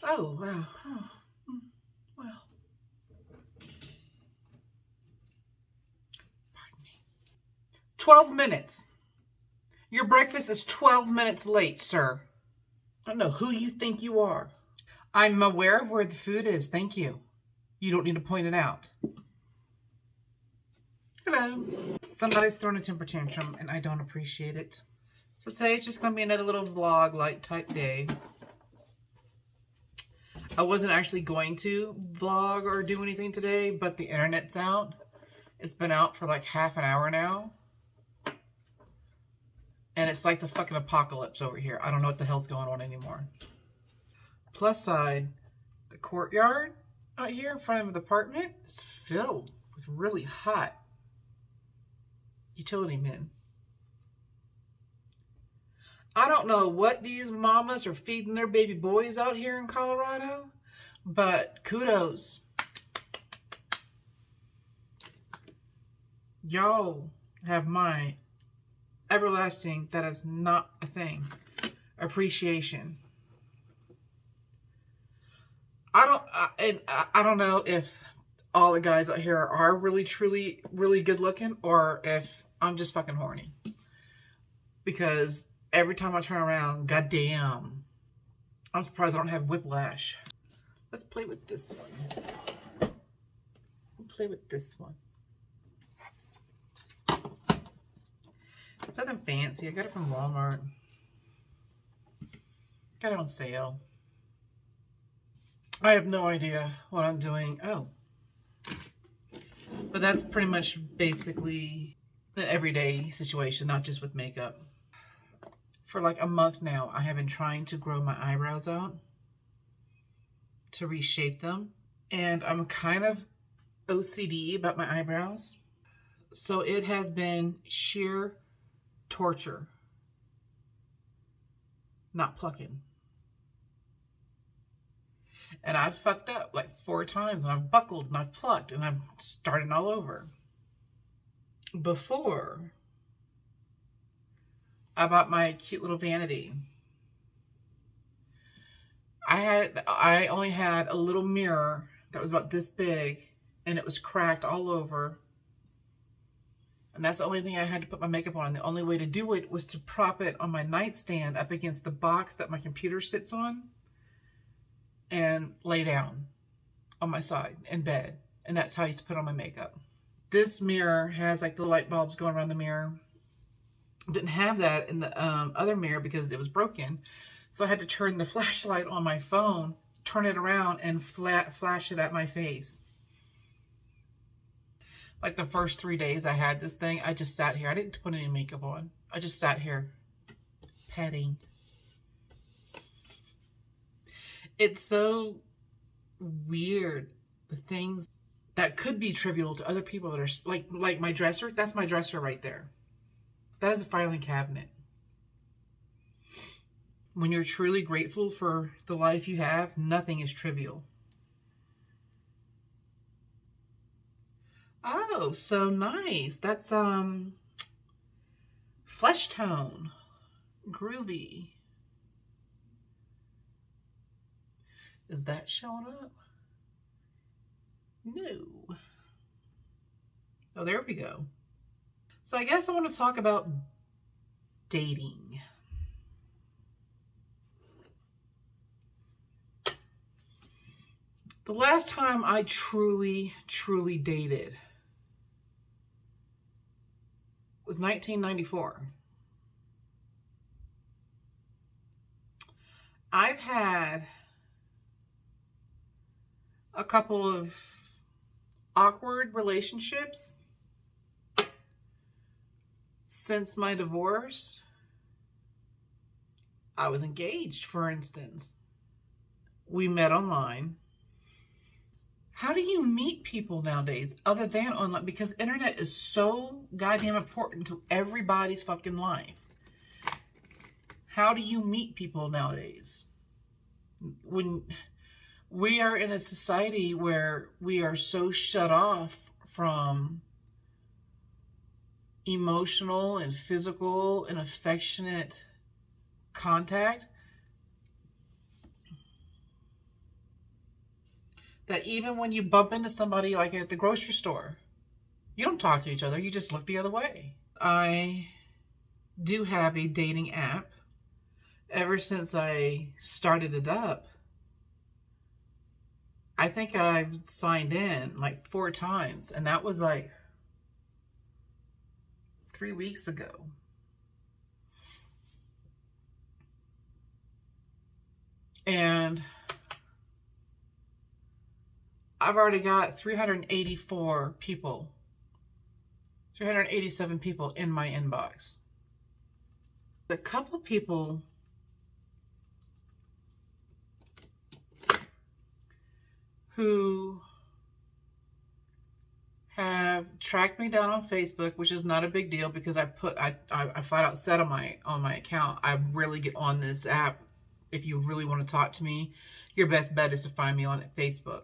Oh, wow. Oh, well, pardon me. 12 minutes. Your breakfast is 12 minutes late, sir. I don't know who you think you are. I'm aware of where the food is. Thank you. You don't need to point it out. Hello. Somebody's throwing a temper tantrum, and I don't appreciate it. So today it's just going to be another little vlog like type day. I wasn't actually going to vlog or do anything today, but the internet's out. It's been out for like half an hour now. And it's like the fucking apocalypse over here. I don't know what the hell's going on anymore. Plus side, the courtyard out here in front of the apartment is filled with really hot utility men. I don't know what these mamas are feeding their baby boys out here in Colorado, but kudos. Y'all have my everlasting, that is not a thing, appreciation. I don't know if all the guys out here are really, truly, really good looking, or if I'm just fucking horny. Because every time I turn around, goddamn, I'm surprised I don't have whiplash. Let's play with this one. Play with this one. It's nothing fancy. I got it from Walmart. Got it on sale. I have no idea what I'm doing. Oh. But that's pretty much basically the everyday situation, not just with makeup. For like a month now, I have been trying to grow my eyebrows out, to reshape them. And I'm kind of OCD about my eyebrows. So it has been sheer torture not plucking. And I've fucked up like 4 times, and I've buckled, and I've plucked, and I'm starting all over. Before I bought my cute little vanity, I only had a little mirror that was about this big, and it was cracked all over. And that's the only thing I had to put my makeup on. And the only way to do it was to prop it on my nightstand up against the box that my computer sits on and lay down on my side in bed. And that's how I used to put on my makeup. This mirror has like the light bulbs going around the mirror. Didn't have that in the other mirror because it was broken. So I had to turn the flashlight on my phone, turn it around, and flash it at my face. Like the first 3 days I had this thing, I just sat here. I didn't put any makeup on. I just sat here petting. It's so weird, the things that could be trivial to other people that are like my dresser. That's my dresser right there. That is a filing cabinet. When you're truly grateful for the life you have, nothing is trivial. Oh, so nice. That's flesh tone. Groovy. Is that showing up? No. Oh, there we go. So I guess I want to talk about dating. The last time I truly, truly dated was 1994. I've had a couple of awkward relationships since my divorce. I was engaged, for instance. We met online. How do you meet people nowadays other than online? Because internet is so goddamn important to everybody's fucking life. How do you meet people nowadays? When we are in a society where we are so shut off from emotional and physical and affectionate contact. that even when you bump into somebody like at the grocery store, you don't talk to each other, you just look the other way. I do have a dating app. Ever since I started it up, I think I've signed in like 4 times, and that was like 3 weeks ago. And I've already got 384 people, 387 people in my inbox. A couple people who have tracked me down on Facebook, which is not a big deal because I flat out said on my account, I really get on this app. If you really want to talk to me, your best bet is to find me on Facebook.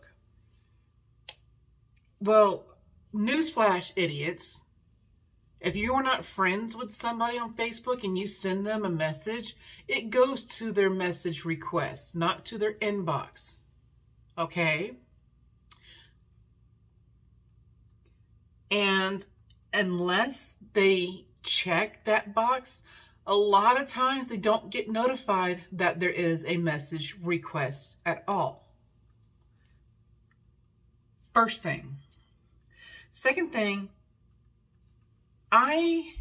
Well, newsflash, idiots. If you are not friends with somebody on Facebook and you send them a message, it goes to their message request, not to their inbox. Okay? And unless they check that box, a lot of times they don't get notified that there is a message request at all. First thing. Second thing, I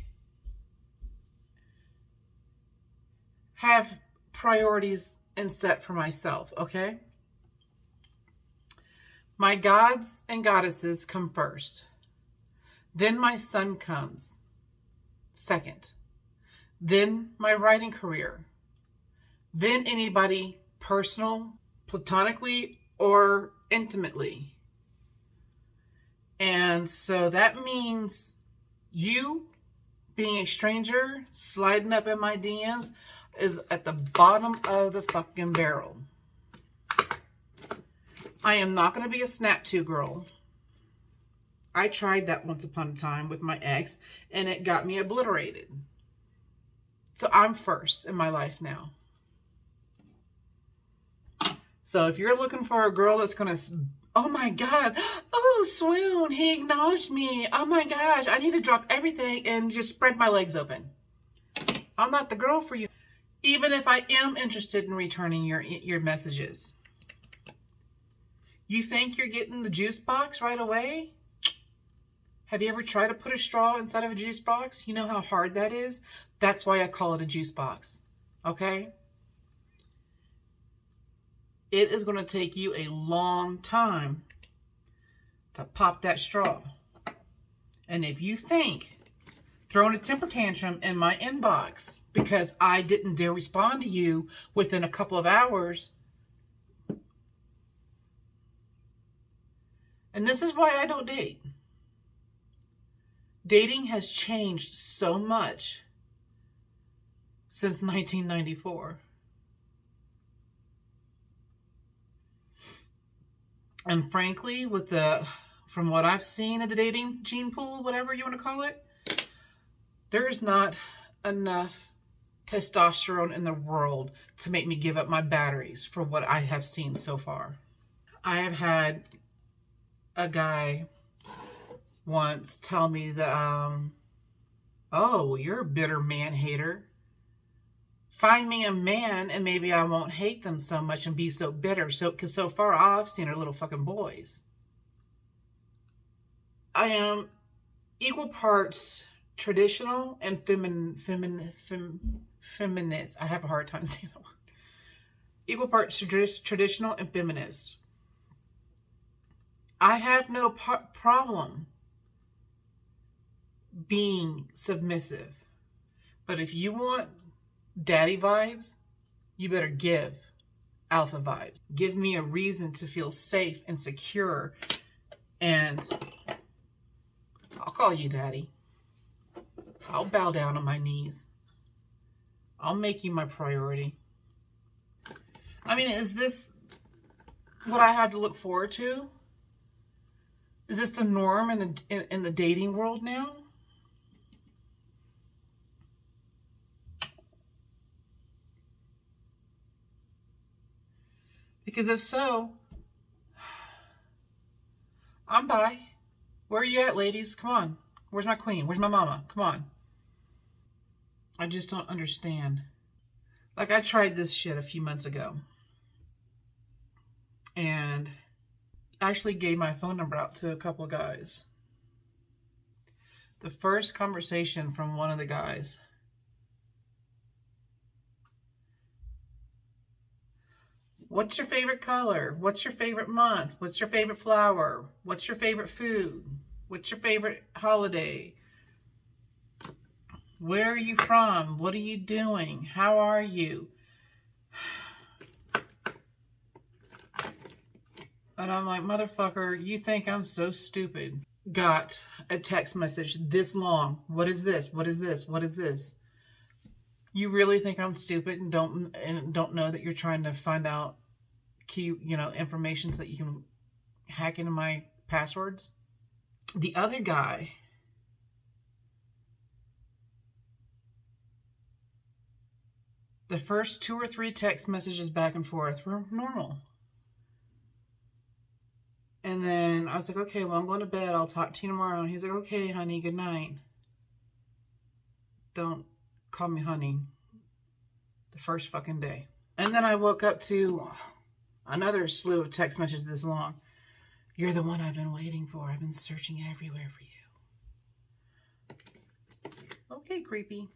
have priorities and set for myself, okay? My gods and goddesses come first. Then my son comes second. Then my writing career. Then anybody personal, platonically, or intimately. And so that means you being a stranger, sliding up in my DMs, is at the bottom of the fucking barrel. I am not going to be a snap to girl. I tried that once upon a time with my ex, and it got me obliterated. So I'm first in my life now. So if you're looking for a girl that's going to, oh my God, oh, swoon, he acknowledged me. Oh my gosh, I need to drop everything and just spread my legs open. I'm not the girl for you. Even if I am interested in returning your messages. You think you're getting the juice box right away? Have you ever tried to put a straw inside of a juice box? You know how hard that is? That's why I call it a juice box. Okay? It is going to take you a long time to pop that straw. And if you think throwing a temper tantrum in my inbox because I didn't dare respond to you within a couple of hours, and this is why I don't date. Dating has changed so much since 1994. And frankly, from what I've seen of the dating gene pool, whatever you want to call it, there's not enough testosterone in the world to make me give up my batteries for what I have seen so far. I have had a guy once tell me that, oh, you're a bitter man hater. Find me a man and maybe I won't hate them so much and be so bitter. Because so far all I've seen are little fucking boys. I am equal parts traditional and feminist. I have a hard time saying the word. Equal parts traditional and feminist. I have no problem being submissive. But if you want daddy vibes, you better give alpha vibes. Give me a reason to feel safe and secure, and I'll call you daddy. I'll bow down on my knees. I'll make you my priority. I mean, is this what I have to look forward to? Is this the norm in the dating world now? Because if so, I'm bi. Where are you at, ladies? Come on. Where's my queen? Where's my mama? Come on. I just don't understand. Like, I tried this shit a few months ago and actually gave my phone number out to a couple guys. The first conversation from one of the guys, what's your favorite color? What's your favorite month? What's your favorite flower? What's your favorite food? What's your favorite holiday? Where are you from? What are you doing? How are you? And I'm like, motherfucker, you think I'm so stupid? Got a text message this long. What is this? What is this? What is this? You really think I'm stupid and don't know that you're trying to find out key, information so that you can hack into my passwords? The other guy, the first 2 or 3 text messages back and forth were normal. And then I was like, okay, well, I'm going to bed. I'll talk to you tomorrow. And he's like, okay, honey, good night. Don't call me honey the first fucking day. And then I woke up to another slew of text messages this long. You're the one I've been waiting for. I've been searching everywhere for you. Okay, creepy.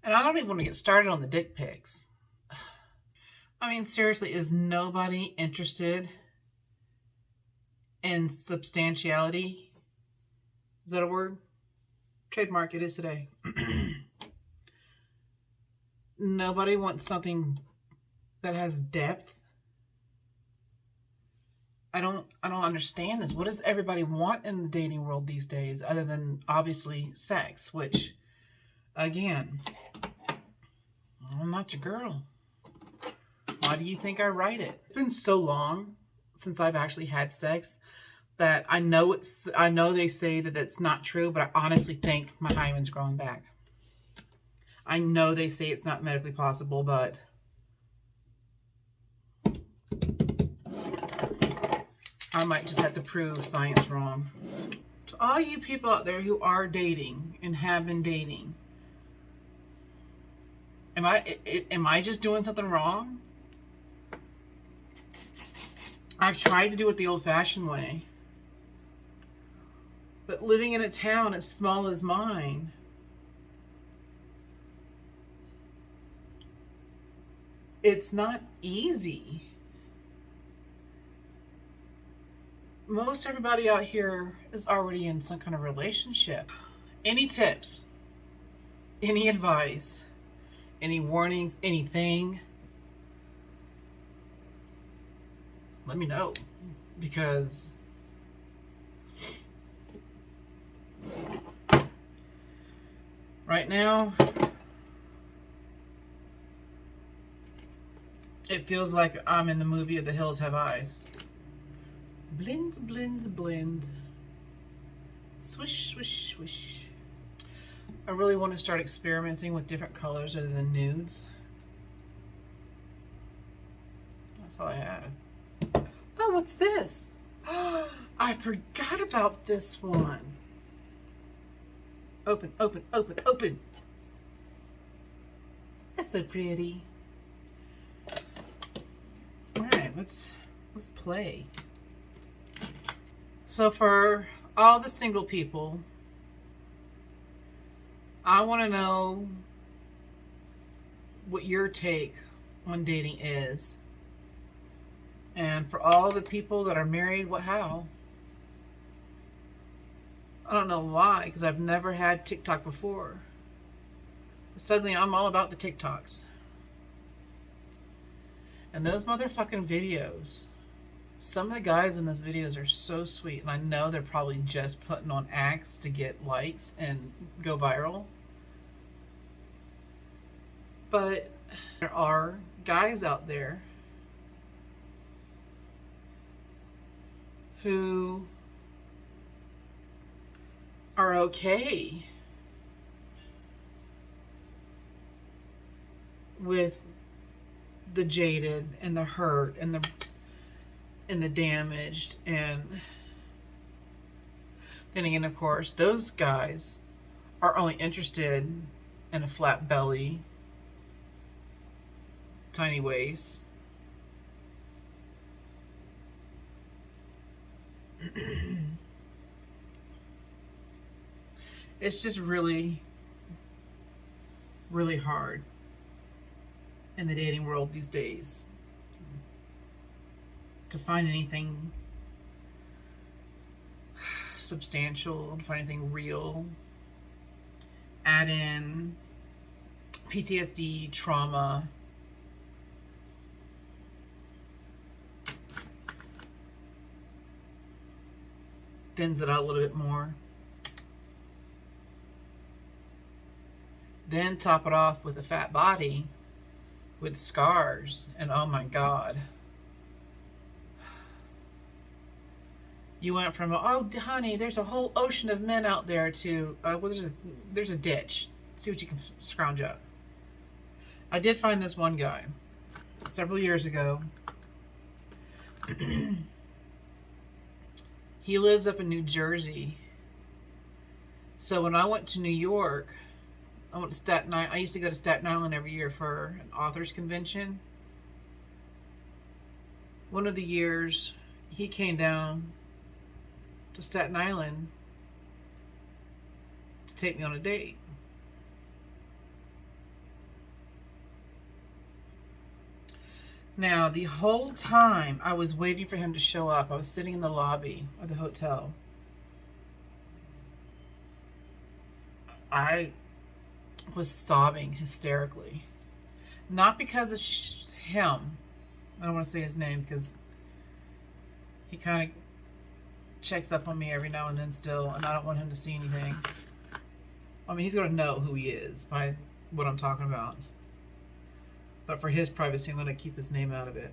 And I don't even want to get started on the dick pics. I mean, seriously, is nobody interested in substantiality? Is that a word? Trademark, it is today. Nobody wants something that has depth. I don't understand this. What does everybody want in the dating world these days other than obviously sex, which again, I'm not your girl. Why do you think I write it? It's been so long since I've actually had sex that I know they say that it's not true, but I honestly think my hymen's growing back. I know they say it's not medically possible, but I might just have to prove science wrong. To all you people out there who are dating and have been dating, am I just doing something wrong? I've tried to do it the old-fashioned way. But living in a town as small as mine, it's not easy. Most everybody out here is already in some kind of relationship. Any tips? Any advice? Any warnings? Anything? Let me know, because right now it feels like I'm in the movie of The Hills Have Eyes. Blend, blend, blend. Swish, swish, swish. I really want to start experimenting with different colors other than nudes. That's all I have. Oh, what's this? I forgot about this one. Open, open, open, open. That's so pretty. All right, let's play. So for all the single people, I want to know what your take on dating is. And for all the people that are married, how? I don't know why, because I've never had TikTok before. Suddenly I'm all about the TikToks. And those motherfucking videos, some of the guys in those videos are so sweet, and I know they're probably just putting on acts to get likes and go viral. But there are guys out there who are okay with the jaded and the hurt and the damaged, and And again, of course, those guys are only interested in a flat belly, tiny waist. It's just really, really hard in the dating world these days to find anything substantial, to find anything real. Add in PTSD, trauma, thins it out a little bit more. Then top it off with a fat body with scars, and oh my God. You went from, oh honey, there's a whole ocean of men out there, to, well, there's a ditch. See what you can scrounge up. I did find this one guy several years ago. He lives up in New Jersey. So when I went to New York, I went to Staten Island. I used to go to Staten Island every year for an authors convention. One of the years, he came down to Staten Island to take me on a date. Now, the whole time I was waiting for him to show up, I was sitting in the lobby of the hotel. I was sobbing hysterically. Not because of him. I don't want to say his name because he kind of checks up on me every now and then still, and I don't want him to see anything. I mean, he's going to know who he is by what I'm talking about. But for his privacy, I'm going to keep his name out of it.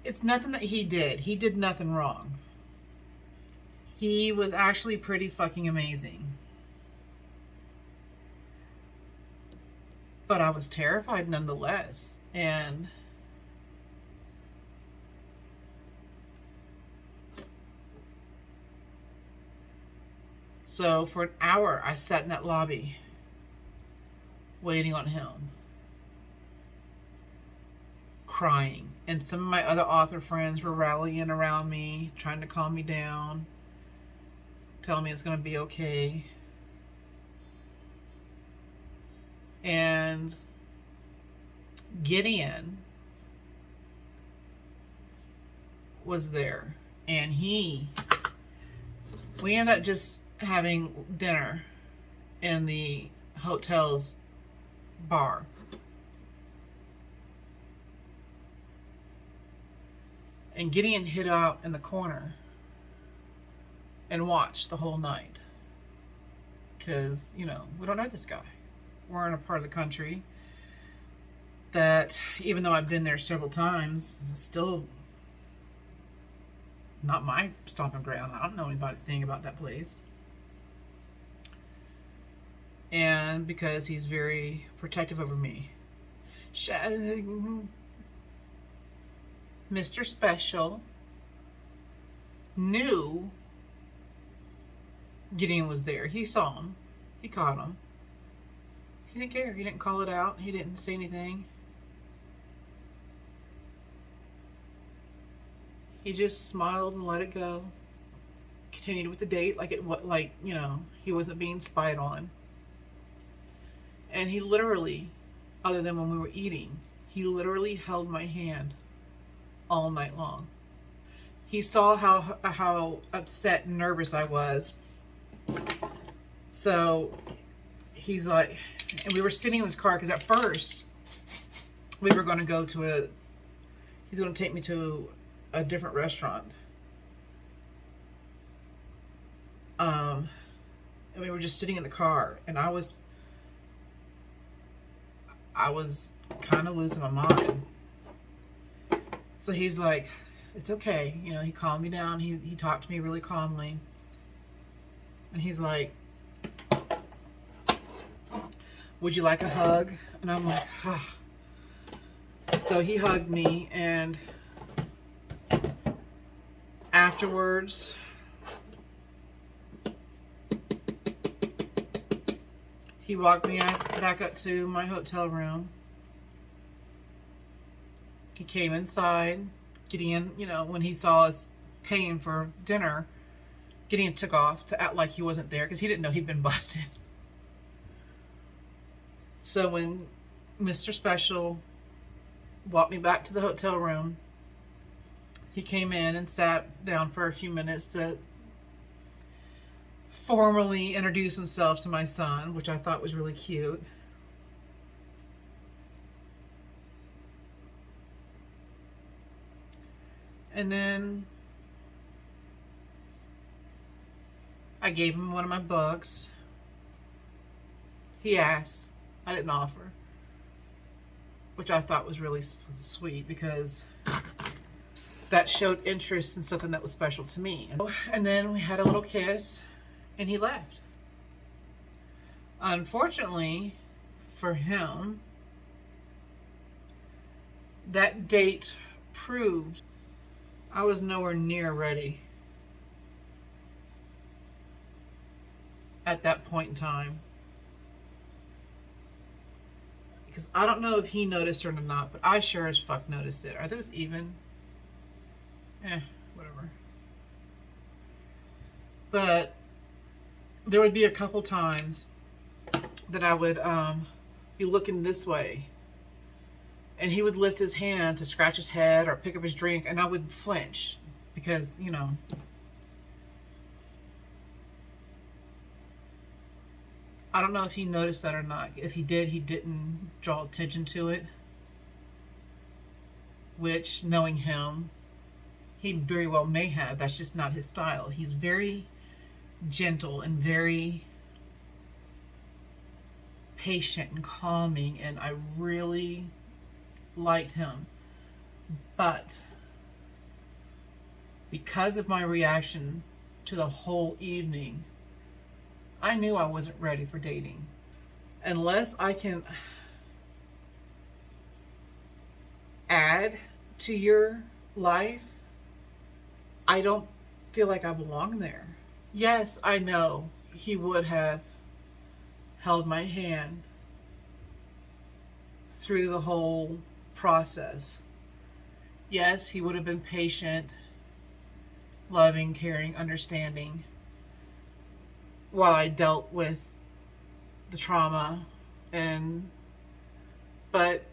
It's nothing that he did. He did nothing wrong. He was actually pretty fucking amazing. But I was terrified nonetheless. And so for an hour, I sat in that lobby waiting on him, crying. And some of my other author friends were rallying around me, trying to calm me down, telling me it's going to be okay. And Gideon was there, and we ended up just having dinner in the hotel's bar. And Gideon hid out in the corner and watched the whole night. Because, you know, we don't know this guy. We're in a part of the country that, even though I've been there several times, still not my stomping ground. I don't know anything about that place. And because he's very protective over me. Mr. Special knew Gideon was there. He saw him. He caught him. He didn't care. He didn't call it out. He didn't say anything. He just smiled and let it go. Continued with the date like you know, he wasn't being spied on. And he literally, other than when we were eating, he literally held my hand all night long. He saw how upset and nervous I was. So he's like, and we were sitting in his car because at first we were going to go to he's going to take me to a different restaurant. And we were just sitting in the car, and I was kind of losing my mind. So he's like, it's okay. You know, he calmed me down. He talked to me really calmly. And he's like, would you like a hug? And I'm like, oh. So he hugged me, and afterwards, he walked me back up to my hotel room. He came inside. Gideon, you know, when he saw us paying for dinner, Gideon took off to act like he wasn't there because he didn't know he'd been busted. So when Mr. Special walked me back to the hotel room, he came in and sat down for a few minutes to formally introduce himself to my son, which I thought was really cute. And then I gave him one of my books. He asked. I didn't offer, which I thought was really sweet because that showed interest in something that was special to me. And then we had a little kiss and he left. Unfortunately for him, that date proved I was nowhere near ready at that point in time. Because I don't know if he noticed it or not, but I sure as fuck noticed it. Are those even? Whatever. But there would be a couple times that I would be looking this way, and he would lift his hand to scratch his head or pick up his drink, and I would flinch because, you know, I don't know if he noticed that or not. If he did, he didn't draw attention to it, which, knowing him, he very well may have. That's just not his style. He's very gentle and very patient and calming, and I really liked him. But because of my reaction to the whole evening, I knew I wasn't ready for dating. Unless I can add to your life, I don't feel like I belong there. Yes, I know he would have held my hand through the whole process. Yes, he would have been patient, loving, caring, understanding while I dealt with the trauma, but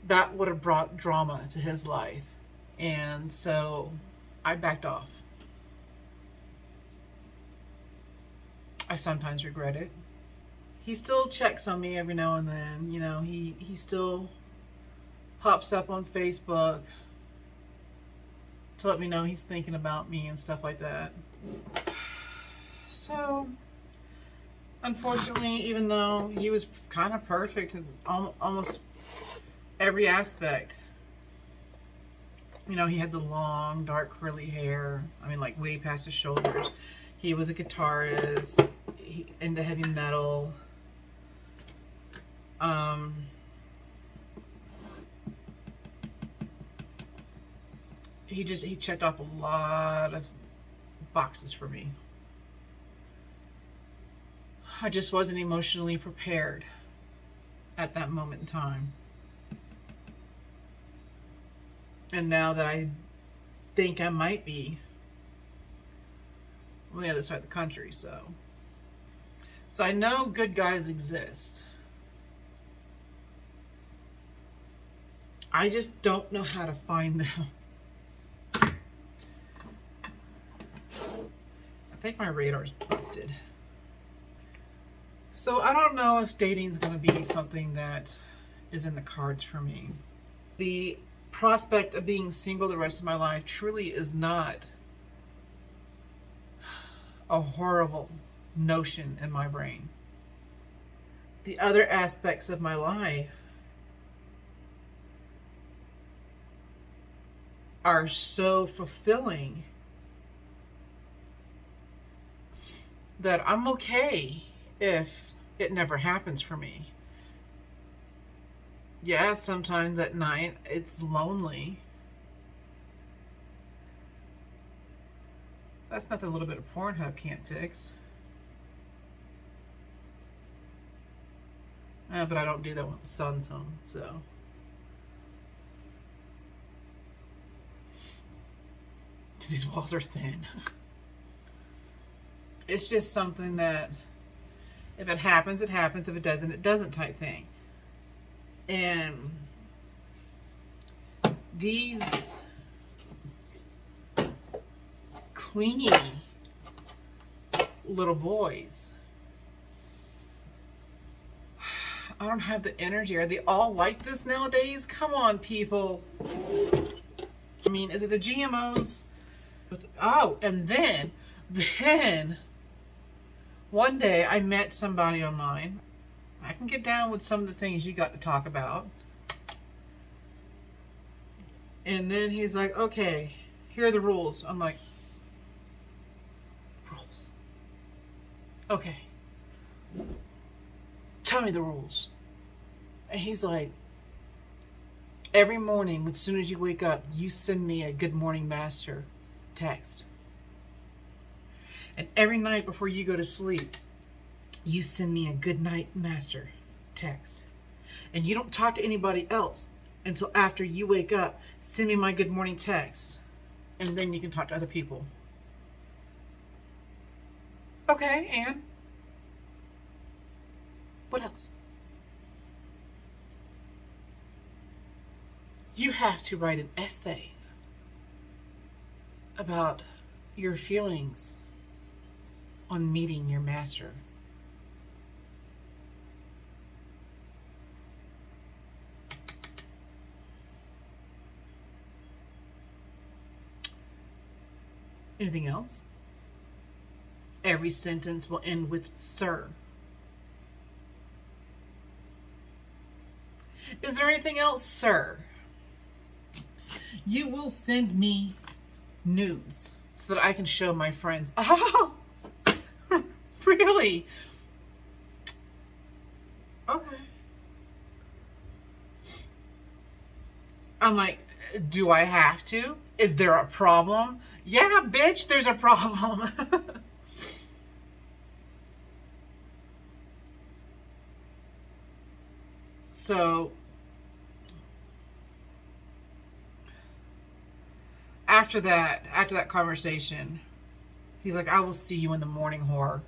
that would have brought drama to his life, and so I backed off. I sometimes regret it. He still checks on me every now and then. You know, he still pops up on Facebook to let me know he's thinking about me and stuff like that. So, unfortunately, even though he was kind of perfect in almost every aspect, you know, he had the long, dark, curly hair. I mean, like way past his shoulders. He was a guitarist, into heavy metal. He checked off a lot of boxes for me. I just wasn't emotionally prepared at that moment in time. And now that I think I might be, I'm on the other side of the country, so I know good guys exist. I just don't know how to find them. I think my radar's busted. So I don't know if dating's going to be something that is in the cards for me. The prospect of being single the rest of my life truly is not a horrible notion in my brain. The other aspects of my life are so fulfilling that I'm okay if it never happens for me. Yeah, sometimes at night it's lonely. That's nothing a little bit of Pornhub can't fix. But I don't do that when the sun's home, so. Because these walls are thin. It's just something that, if it happens, it happens. If it doesn't, it doesn't type thing. And these clingy little boys, I don't have the energy. Are they all like this nowadays? Come on, people. I mean, is it the GMOs? Oh, and then one day I met somebody online. I can get down with some of the things you got to talk about. And then he's like, okay, here are the rules. I'm like, rules? Okay. Tell me the rules. And he's like, every morning, as soon as you wake up, you send me a good morning master text. And every night before you go to sleep, you send me a good night master text. And you don't talk to anybody else until after you wake up. Send me my good morning text. And then you can talk to other people. Okay, and what else? You have to write an essay about your feelings on meeting your master. Anything else? Every sentence will end with sir. Is there anything else, sir? You will send me nudes so that I can show my friends. Oh, really? Okay. I'm like, do I have to? Is there a problem? Yeah, bitch, there's a problem. So, after that conversation, he's like, I will see you in the morning, whore.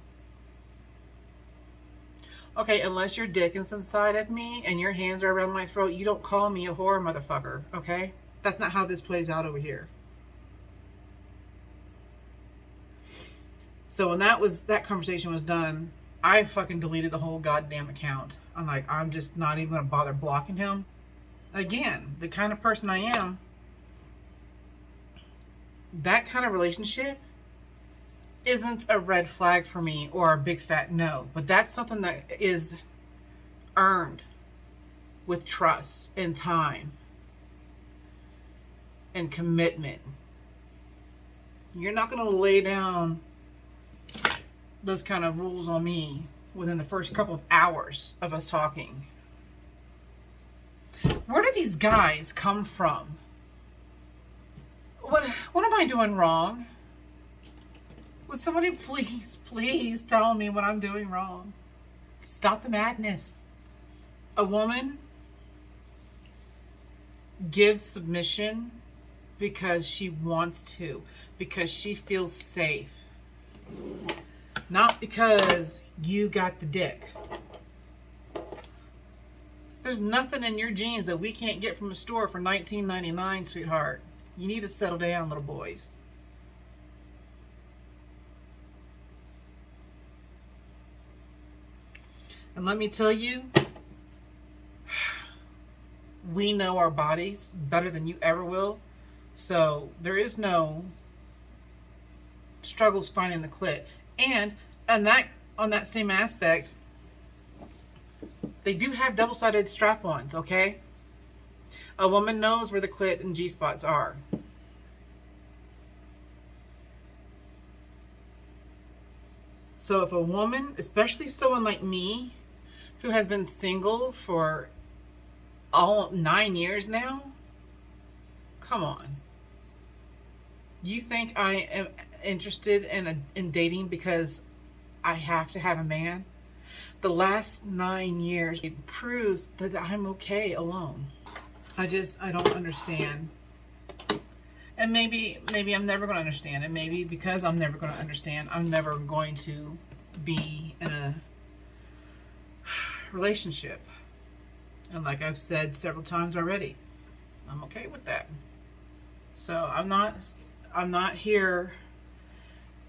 Okay, unless your dick is inside of me and your hands are around my throat, you don't call me a whore, motherfucker, okay? That's not how this plays out over here. So when that conversation was done, I fucking deleted the whole goddamn account. I'm like, I'm just not even gonna bother blocking him. Again, the kind of person I am, that kind of relationship isn't a red flag for me or a big fat no. But that's something that is earned with trust and time and commitment. You're not gonna lay down those kind of rules on me within the first couple of hours of us talking. Where do these guys come from? What am I doing wrong? Would somebody please tell me what I'm doing wrong? Stop the madness. A woman gives submission because she wants to, because she feels safe. Not because you got the dick. There's nothing in your jeans that we can't get from a store for $19.99, sweetheart. You need to settle down, little boys. And let me tell you, we know our bodies better than you ever will. So there is no struggles finding the clit. And on that same aspect, they do have double-sided strap-ons, okay? A woman knows where the clit and G-spots are. So if a woman, especially someone like me, who has been single for all 9 years now, come on. You think I interested in dating because I have to have a man. The last 9 years it proves that I'm okay alone. I don't understand. And maybe I'm never going to understand. And maybe because I'm never going to understand, I'm never going to be in a relationship. And like I've said several times already, I'm okay with that. So I'm not here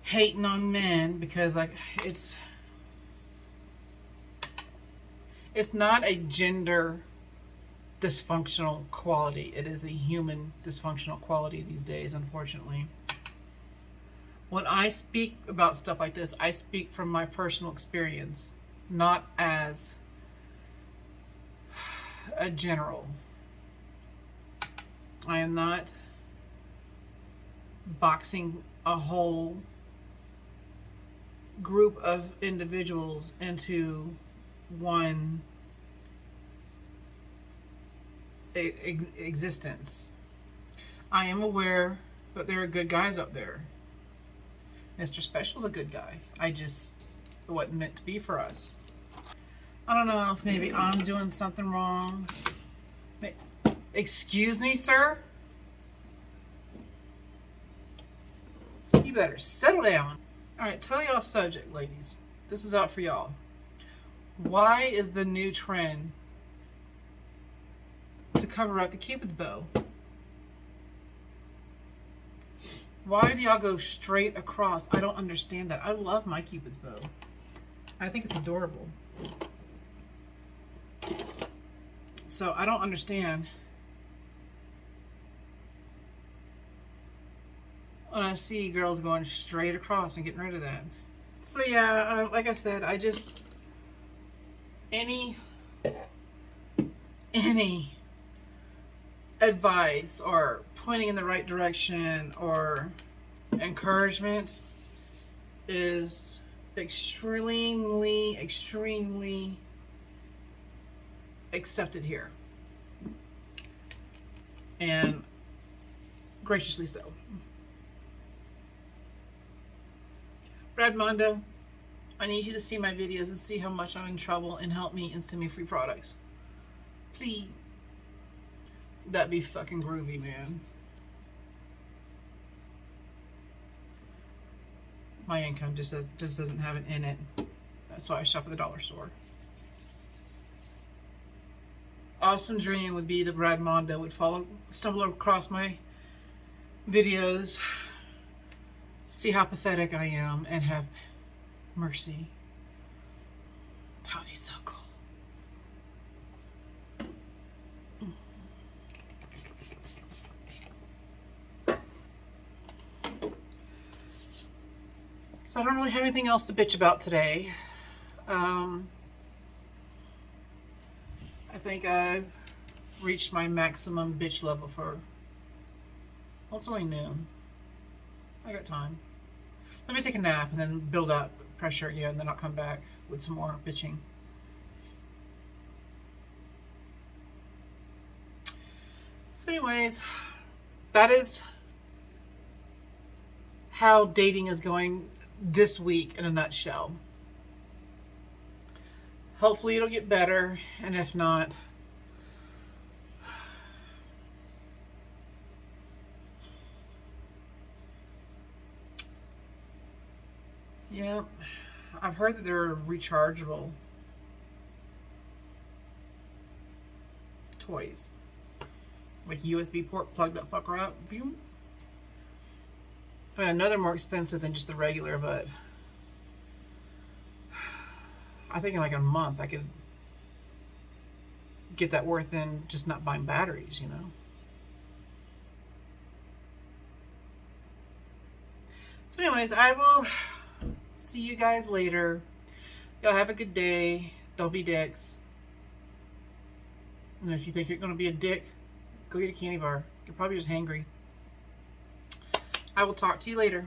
hating on men because like it's not a gender dysfunctional quality. It is a human dysfunctional quality these days, unfortunately. When I speak about stuff like this, I speak from my personal experience, not as a general. I am not boxing a whole group of individuals into one existence. I am aware that there are good guys out there. Mr. Special's a good guy. It wasn't meant to be for us. I don't know if maybe I'm doing something wrong. Excuse me, sir? You better settle down. Alright, totally off subject, ladies. This is out for y'all. Why is the new trend to cover up the Cupid's bow? Why do y'all go straight across? I don't understand that. I love my Cupid's bow. I think it's adorable. So I don't understand when I see girls going straight across and getting rid of that. So yeah, like I said, any advice or pointing in the right direction or encouragement is extremely accepted here, and graciously so. Brad Mondo, I need you to see my videos and see how much I'm in trouble and help me and send me free products. Please. That'd be fucking groovy, man. My income just doesn't have it in it. That's why I shop at the dollar store. Awesome dream would be that Brad Mondo would stumble across my videos, see how pathetic I am, and have mercy. That would be so cool. So I don't really have anything else to bitch about today. I think I've reached my maximum bitch level for, well, it's only noon. I got time. Let me take a nap and then build up pressure again, and then I'll come back with some more bitching. So anyways, that is how dating is going this week in a nutshell. Hopefully it'll get better, and if not, yeah, I've heard that they're rechargeable toys. Like USB port, plug that fucker up. I mean, I know they're more expensive than just the regular, but I think in like a month I could get that worth in just not buying batteries, you know? So anyways, I will see you guys later. Y'all have a good day. Don't be dicks. And if you think you're going to be a dick, go get a candy bar. You're probably just hangry. I will talk to you later.